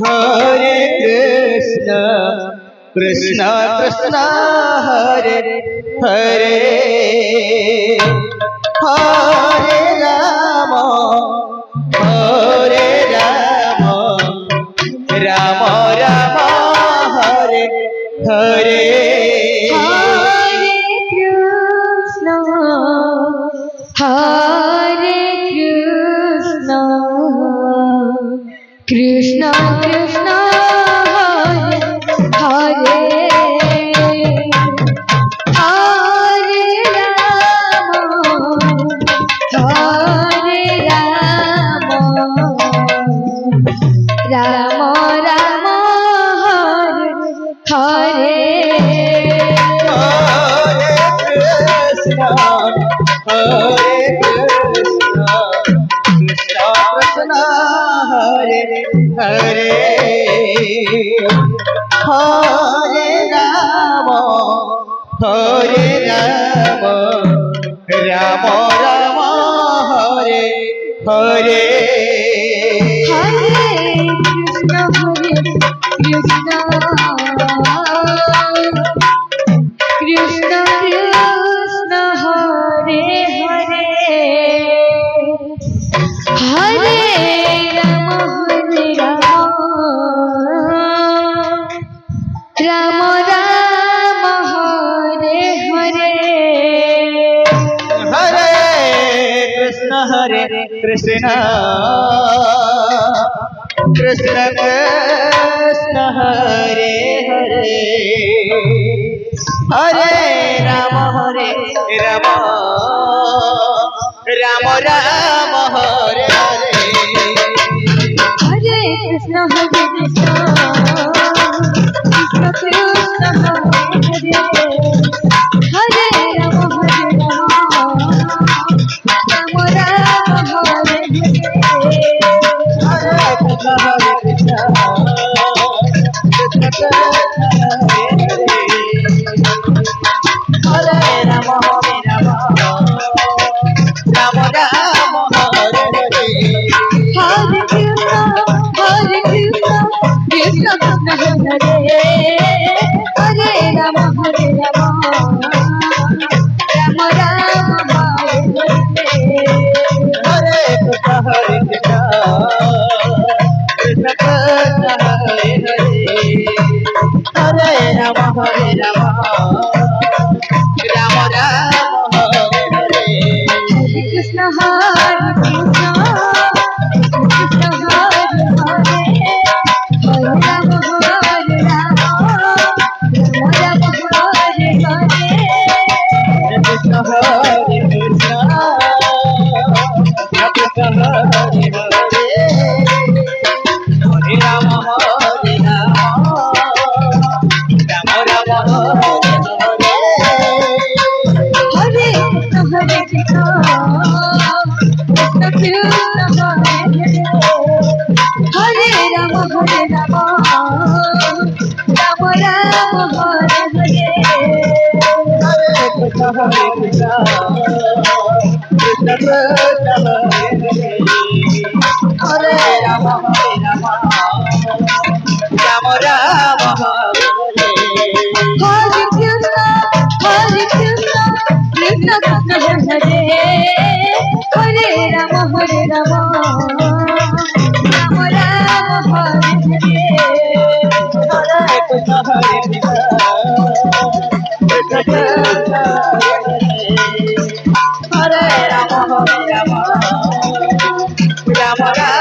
Hare Krishna, Krishna Krishna, Hare Hare, Hare Rama, Hare Rama, Rama Rama, Hare Hare. Hare Krishna, Hare Krishna, Krishna Krishna, Hare Hare, Hare Rama, Hare Rama, Rama Rama, Hare Krishna, Hare Krishna, Krishna Krishna, Hare Hare, Hare Rama, Hare Rama, Rama Rama, Hare Hare. Hare Krishna, Krishna Krishna, Hare Hare, Hare Rama, Rama Rama, Hare Hare. Hare Krishna, Hare Krishna, Krishna Krishna, Hare Hare, Hare Rama, Hare Rama, Rama Rama, Hare Hare. Hare Krishna, Krishna Krishna, Hare Hare, Hare Rama, Rama Rama, Hare Hare. Hare Krishna, Hare Krishna, Krishna Krishna, Hare Hare, Hare Rama, Hare Rama, Rama Rama, Hare Hare. Hare Krishna, Krishna Krishna, Hare Hare, Hare Rama, Rama Rama, Hare Hare. Hare Krishna, Hare Krishna, Krishna Krishna, Hare Hare, Hare Rama, Hare Rama, Rama Rama, Hare Hare. Hare Krishna, Krishna Krishna, Hare Hare, Hare Rama, Rama Rama, Hare Hare. Krishna, Hare Krishna, Krishna Krishna, Hare Hare, Hare Rama, Hare Rama, Rama Rama, Hare Hare. Hare Krishna, Krishna Krishna, Hare Rama, Rama Rama, Hare Hare. Hare Krishna, Hare Krishna, Krishna Krishna, Hare Hare, Hare Rama, Rama Rama, Hare Hare. Hare Krishna, Krishna Krishna, Hare Rama, Rama Rama, Hare Hare. Hare Krishna, Hare Krishna, Krishna Krishna, Hare Hare, Hare Rama, Rama Rama,